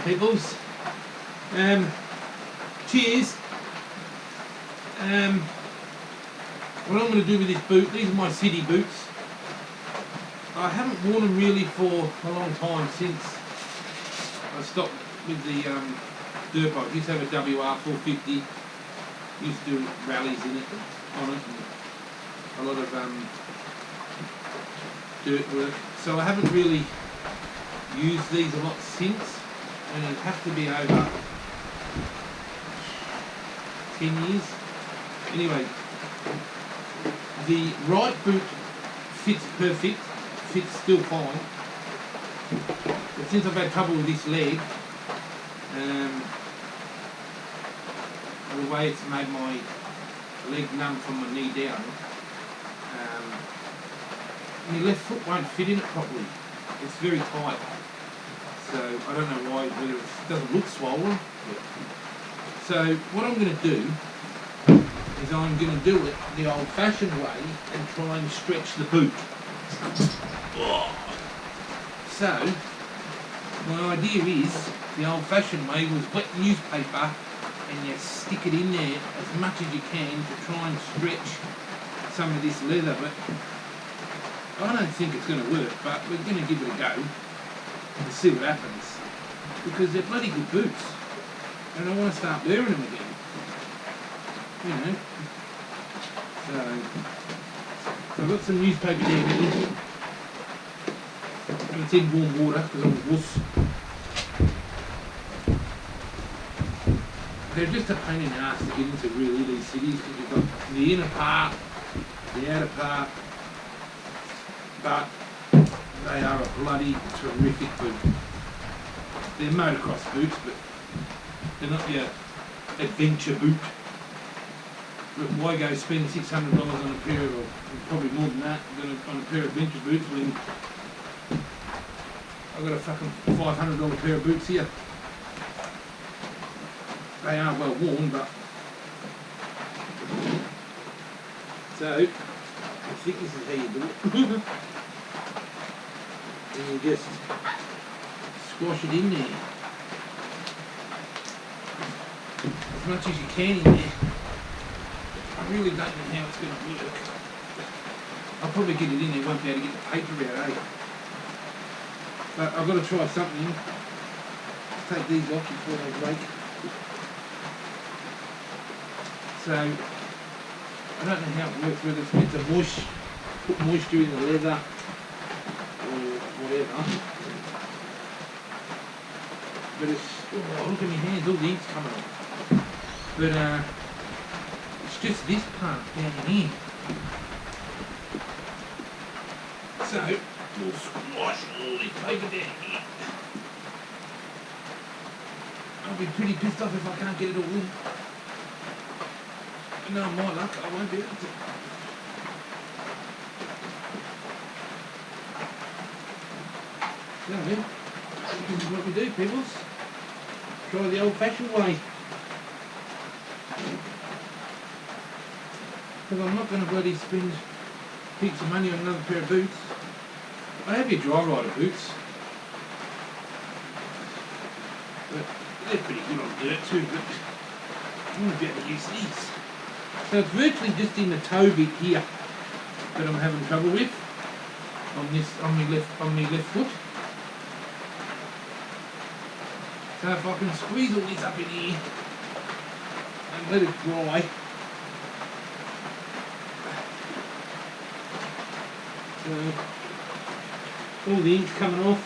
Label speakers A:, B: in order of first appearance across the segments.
A: G'day peoples. Cheers. What I'm going to do with this boot, these are my Sidi boots. I haven't worn them really for a long time since I stopped with the dirt bike. I used to have a WR450, used to do rallies in it, on it, and a lot of dirt work. So I haven't really used these a lot since, and it'd have to be over 10 years. Anyway, the right boot fits perfect, fits still fine, but since I've had trouble with this leg, the way it's made my leg numb from my knee down, my left foot won't fit in it properly. It's very tight. So I don't know why, whether it doesn't look swollen. So what I'm going to do is I'm going to do it the old-fashioned way and try and stretch the boot. So my idea is the old-fashioned way was wet newspaper and you stick it in there as much as you can to try and stretch some of this leather. But I don't think it's going to work, but we're going to give it a go and see what happens, because they're bloody good boots and I want to start wearing them again, you know. So I've got some newspaper there with me, and it's in warm water because I'm a wuss. They're just a pain in the ass to get into, really, these Sidis, because you've got the inner part, the outer part, but they are a bloody terrific boot. They're motocross boots, but they're not your adventure boot. But why go spend $600 on a pair of, probably more than that, on a pair of adventure boots when I've got a fucking $500 pair of boots here. They are well worn, but so I think this is how you do it. And you just squash it in there as much as you can in there. I really don't know how it's going to work. I'll probably get it in there, won't be able to get the paper out, But I've got to try something. Take these off before they break. So I don't know how it works, whether it's meant to put moisture in the leather or whatever. But it's, oh, look at my hands, all the ink's coming off. But it's just this part down in here. So we'll squash all this paper down here. I'll be pretty pissed off if I can't get it all in. No, my luck, I won't be able to. So, this is what we do, peoples. Try the old-fashioned way. Because I'm not going to bloody spend heaps of money on another pair of boots. I have your dry rider boots, but they're pretty good on dirt too, but I want to be able to use these. So it's virtually just in the toe bit here that I'm having trouble with on my left foot. So if I can squeeze all this up in here and let it dry. So all the ink's coming off.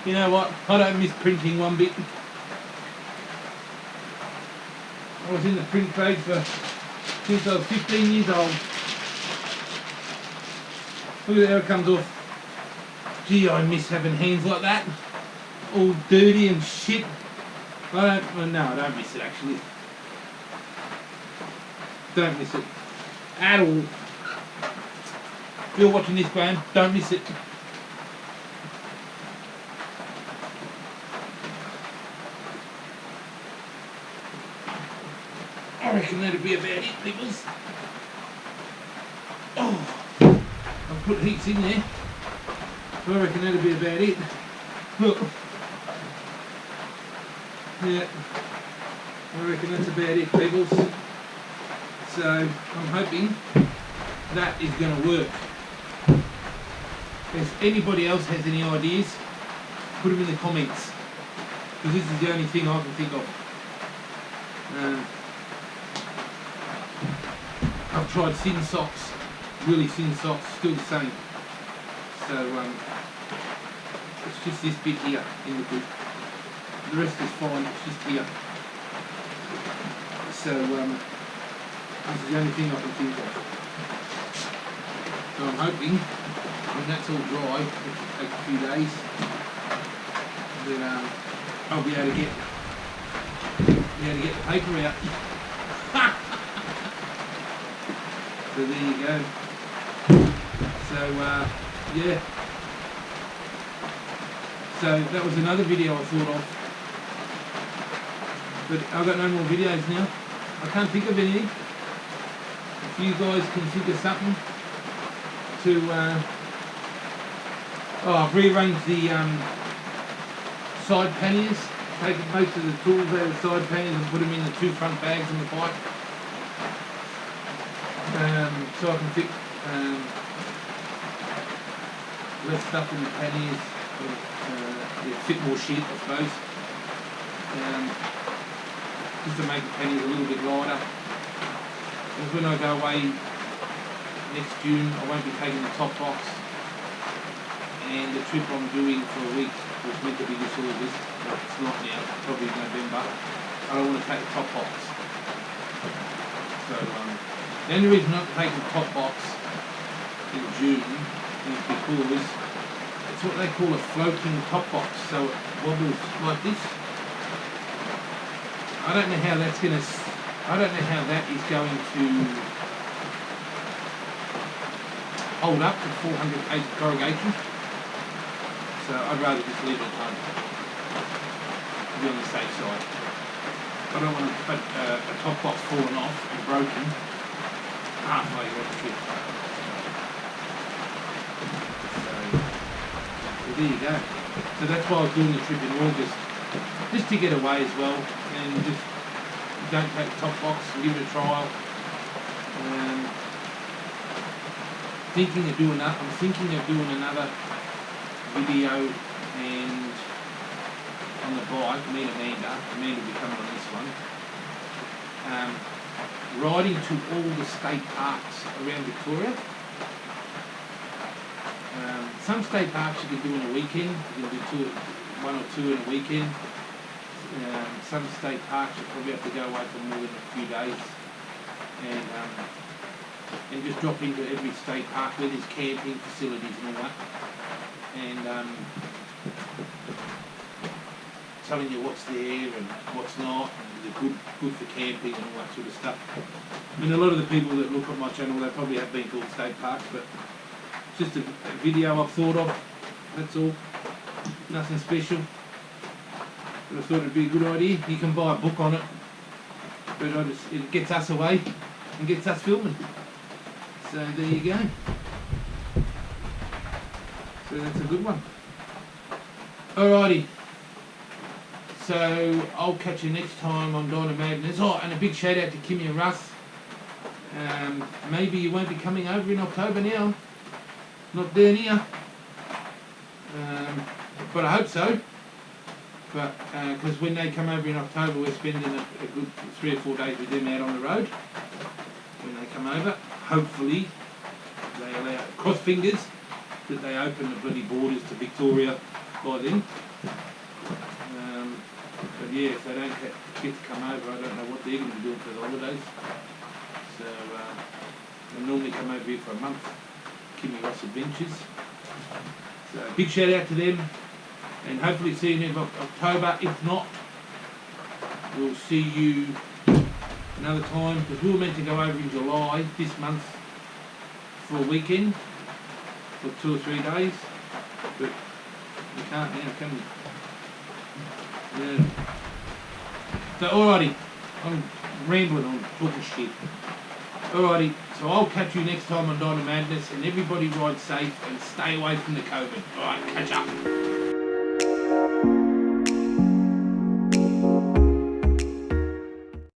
A: You know what? I don't miss printing one bit. I was in the print trade since I was 15 years old. Look at how it comes off. Gee, I miss having hands like that. All dirty and shit. I don't miss it actually. Don't miss it. At all. If you're watching this, Graham, don't miss it. I reckon that'd be about it, peoples. Oh, I've put heaps in there. I reckon that'd be about it. Look, Yeah, I reckon that's about it, peoples. So I'm hoping that is going to work. If anybody else has any ideas, put them in the comments, because this is the only thing I can think of. I've tried thin socks, really thin socks, still the same. So it's just this bit here in the boot. The rest is fine, it's just here. So this is the only thing I can think of. So I'm hoping when that's all dry, which will take a few days, that I'll be able to get the paper out. So there you go. So yeah. So that was another video I thought of. But I've got no more videos now. I can't think of anything. If you guys can think of something to I've rearranged the side panniers, taken most of the tools out of the side panniers and put them in the two front bags on the bike. So I can fit less stuff in the panniers, fit more shit, I suppose. Just to make the panniers a little bit lighter. Because when I go away next June, I won't be taking the top box. And the trip I'm doing for a week was meant to be this August, but it's not now, probably November. I don't want to take the top box. So the only reason I'm not taking the top box in June is because it's what they call a floating top box, so it wobbles like this. I don't know how that is going to hold up to 400 kg corrugation. So I'd rather just leave it at home, to be on the safe side. I don't want a top box falling off and broken halfway through the trip. So there you go. So that's why I was doing the trip in August, just to get away as well, and just don't take the top box and give it a trial. I'm thinking of doing another video and on the bike, me and Amanda will be coming on this one, riding to all the state parks around Victoria. Some state parks you can do in a weekend, you can do one or two in a weekend. Some state parks you probably have to go away for more than a few days, and just drop into every state park where there's camping facilities and all that. And telling you what's there and what's not, and is it good for camping and all that sort of stuff. I mean, a lot of the people that look at my channel, they probably have been to all state parks, but it's just a video I've thought of, that's all. Nothing special. But I thought it'd be a good idea. You can buy a book on it, but it gets us away and gets us filming. So there you go. So that's a good one. Alrighty. So I'll catch you next time on Dino Madness. Oh, and a big shout out to Kimmy and Russ. Maybe you won't be coming over in October now. Not down here. But I hope so. But because when they come over in October, we're spending a good 3 or 4 days with them out on the road. When they come over, hopefully they allow, cross fingers, that they open the bloody borders to Victoria by then. But yeah, if they don't get to come over, I don't know what they're going to be doing for the holidays. So they normally come over here for a month, Kimmy Ross Adventures. So big shout out to them, and hopefully see you in October. If not, we'll see you another time, because we were meant to go over in July this month for a weekend, for 2 or 3 days, but we can't now, can we? Yeah. So alrighty, I'm rambling on, talking shit. Alrighty, so I'll catch you next time on Dino Madness, and everybody ride safe and stay away from the COVID. Alright, catch up.